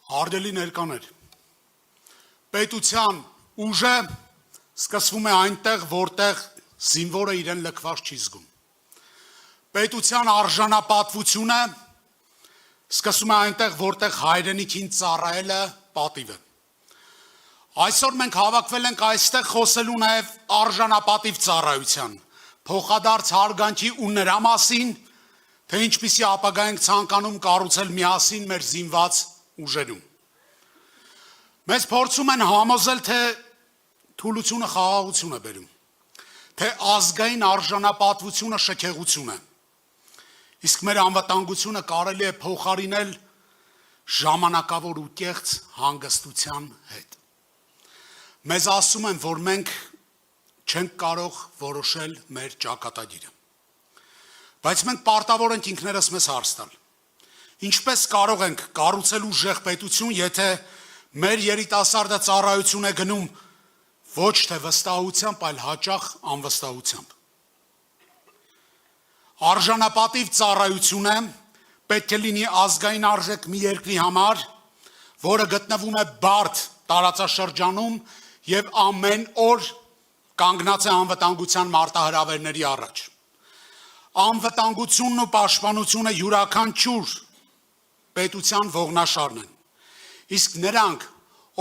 Ardելի ներկաներ, պետության ուժը սկսվում է այնտեղ, որտեղ զինվորը իրեն լքված չի զգում։ Պետության արժանապատվությունը սկսում է այնտեղ, որտեղ հայրենիքին ծառայելը պատիվ է։ Այսօր մենք հավաքվել ենք այստեղ խոսելու նաև արժանապատիվ ծառայության, փոխադարձ հարգանքի ու նրա մասին, թե ինչպիսի ապագա ենք ցանկանում կառուցել միասին մեր զինված ուժերում։ Մեզ փորձում են համոզել, թե թուլությունը խաղաղություն է բերում, թե ազգային արժանապատվությունը շքեղություն է, իսկ մեր անվտանգությունը կարելի է փոխարինել ժամանակավոր ու կեղծ հանգստության հետ։ Մեզ ասում են, որ մենք չենք կարող որոշել մեր ճակատագիրը, բայց մենք պարտավոր ենք ինքներս մեզ հարց տալ. ինչպես կարող ենք կառուցել ուժեղ պետություն, եթե մեր երիտասարդը ծառայություն է գնում ոչ թե վստահությամբ, այլ հաճախ անվստահությամբ։ Արժանապատիվ ծառայությունը պետք է լինի ազգային արժեք մի երկրի համար, որը գտնվում է բարդ տարածաշրջանում եւ ամեն օր կանգնած է անվտանգության մարտահրավերների առաջ։ Անվտանգությունն ու պաշտպանությունը յուրաքանչյուր պետության ողնաշարն են, իսկ նրանք,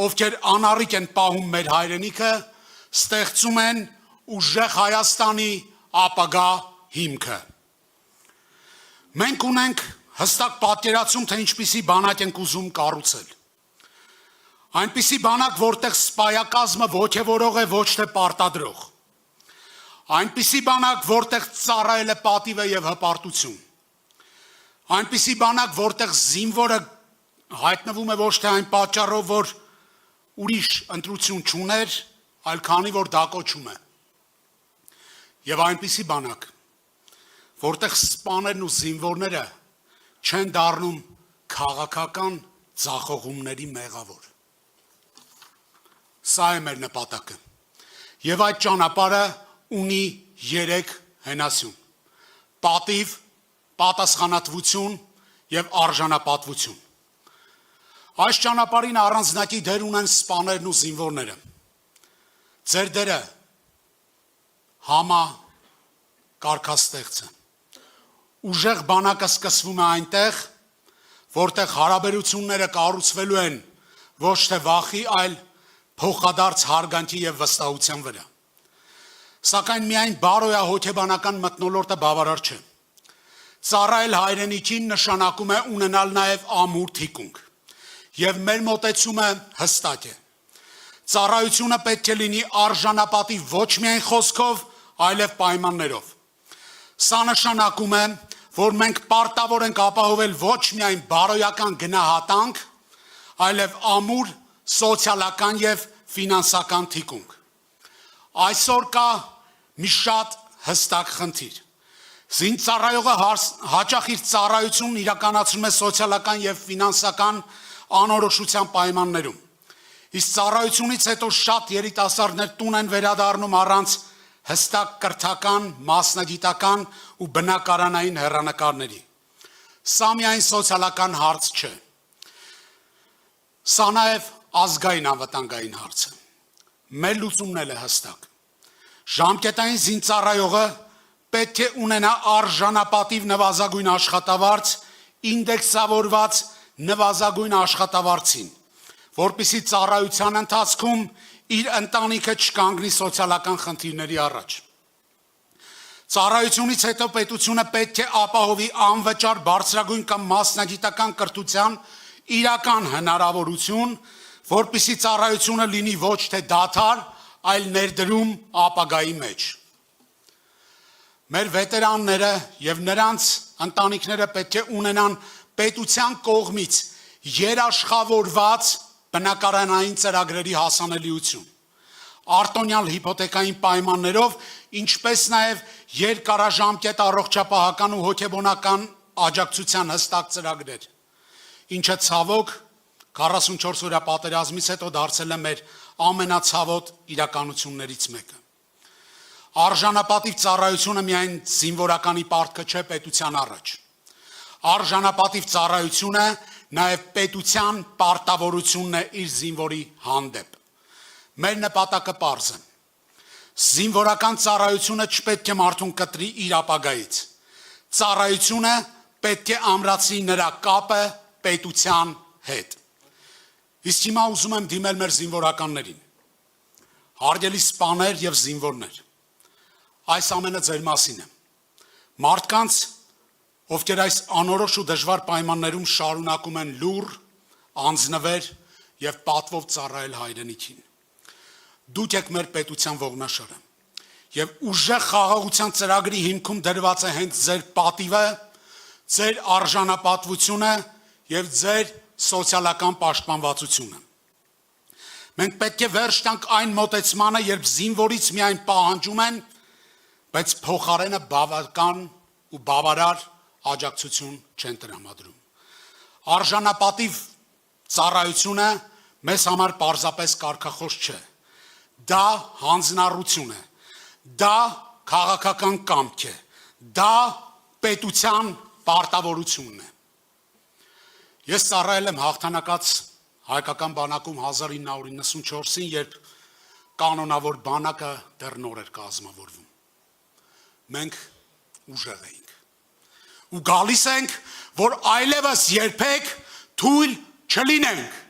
ովքեր անառիկ են պահում մեր հայրենիքը, ստեղծում են ուժեղ Հայաստանի ապագա հիմքը։ Մենք ունենք հստակ պատկերացում, թե ինչպիսի բանակ ենք ուզում կառուցել։ Այնպիսի բանակ, որտեղ սպայակազմը ոգևորող է, ոչ թե պարտադրող։ Այնպիսի բանակ, որտեղ ծառայել է պատիվ է եւ հպարտություն։ Այնպիսի բանակ, որտեղ զինվորը հայտնվում է ոչ թե այն պատճառով, որ ուրիշ ընտրություն չուներ, այլ քանի որ դա կոչում է։ Եվ այնպիսի բանակ, որտեղ սպաներն ու զինվորները չեն դառնում քաղաքական ձախողումների մեղավոր։ Սա է մեր նպատակը։ Եվ այդ ճանապարհը ունի 3 հենասյուն. պատիվ, պատասխանատվություն եւ արժանապատվություն։ Այս ճանապարհին առանձնակի դեր ունեն սպաներն ու զինվորները։ Ձեր դերը համա կարգաստեղծ է։ Ուժեղ բանակը սկսվում է այնտեղ, որտեղ հարաբերությունները կառուցվելու են ոչ թե վախի, այլ փոխադարձ հարգանքի եւ վստահության վրա։ Սակայն միայն բարոյահոգեբանական մթնոլորտը բավարար չէ։ Ծառայել հայրենիքին նշանակում է ունենալ նաև ամուր թիկունք։ Եվ մեր մոտեցումը հստակ է։ Ծառայությունը պետք է լինի արժանապատիվ ոչ միայն խոսքով, այլև պայմաններով։ Սա նշանակում է, որ մենք պարտավոր ենք ապահովել ոչ միայն բարոյական գնահատանք, այլև ամուր սոցիալական եւ ֆինանսական թիկունք։ Այսօր կա մի շատ հստակ խնդիր։ Զինծառայողը հաճախ իր ծառայությունն իրականացնում է սոցիալական եւ ֆինանսական անորոշության պայմաններում։ Իսկ ծառայությունից հետո շատ երիտասարդներ տուն են վերադառնում առանց հստակ կրթական, մասնագիտական ու բնակարանային հեռանկարների։ Սա միայն սոցիալական հարց չէ։ Սա նաև ազգային անվտանգային հարց է։ Մեր լուծումն էլ է հստակ։ Ժամկետային զինծառայողը պետք է ունենա արժանապատիվ նվազագույն աշխատավարձ, ինդեքսավորված նվազագույն աշխատավարձին, որպեսզի ծառայության ընթացքում իր ընտանիքը չկանգնի սոցիալական խնդիրների առաջ։ Ծառայությունից հետո պետությունը պետք է ապահովի անվճար բարձրագույն կամ մասնագիտական կրթության իրական հնարավորություն, որպեսզի ծառայությունը լինի ոչ թե դադար, այլ ներդրում ապագայի մեջ։ Մեր վետերանները եւ նրանց ընտանիքները պետք է ունենան պետության կողմից երաշխավորված բնակարանային ծրագրերի հասանելիություն, արտոնյալ հիփոթեկային պայմաններով, ինչպես նաև երկարաժամկետ առողջապահական ու հոգեբանական աջակցության հստակ ծրագրեր, ինչը ցավոք 44 օրյա պատերազմից հետո դարձել է մեր ամենացավոտ իրականություններից մեկը։ Արժանապատիվ ծառայությունը միայն զինվորականի պարտքը չէ պետության առաջ։ Արժանապատիվ ծառայությունը նաև պետության պարտավորությունն է իր զինվորի հանդեպ։ Մեր նպատակը պարզ է։ Զինվորական ծառայությունը չպետք է մարդուն կտրի իր ապագայից։ Ծառայությունը պետք է ամրացնի նրա կապը պետության հետ։ Իսկ հիմա ուզում եմ դիմել մեր զինվորականներին։ Հարգելի սպաներ եւ զինվորներ, այս ամենը ձեր մասին է։ Մարդկանց, ովքեր այս անորոշ ու դժվար պայմաններում շարունակում են լուռ, անձնվեր եւ պատվով ծառայել հայրենիքին։ Դուք եք մեր պետության ողնաշարը եւ ուժեղ խաղաղության ծրագրի հիմքում դրված է հենց ձեր պատիվը, ձեր արժանապատվությունը եւ ձեր սոցիալական պաշտպանվածությունը։ Մենք պետք է վերջ տանք այն մոտեցմանը, երբ զինվորից միայն պահանջում են, բայց փոխարենը բավական ու բավարար աջակցություն չեն տրամադրում։ Արժանապատիվ ծառայությունը մեզ համար պարզապես կարգախոս չէ։ Դա հանձնառություն է, դա քաղաքական կամք է, դա պետության պարտավորությունն է։ Ես ծառայել եմ հաղթանակած հայկական բանակում 1994-ին, երբ կանոնավոր բանակը դեռ նոր էր կազմավորվում։ Մենք ուժեղ էինք։ Ու գալիս ենք, որ այլևս երբեք թույլ չլինենք։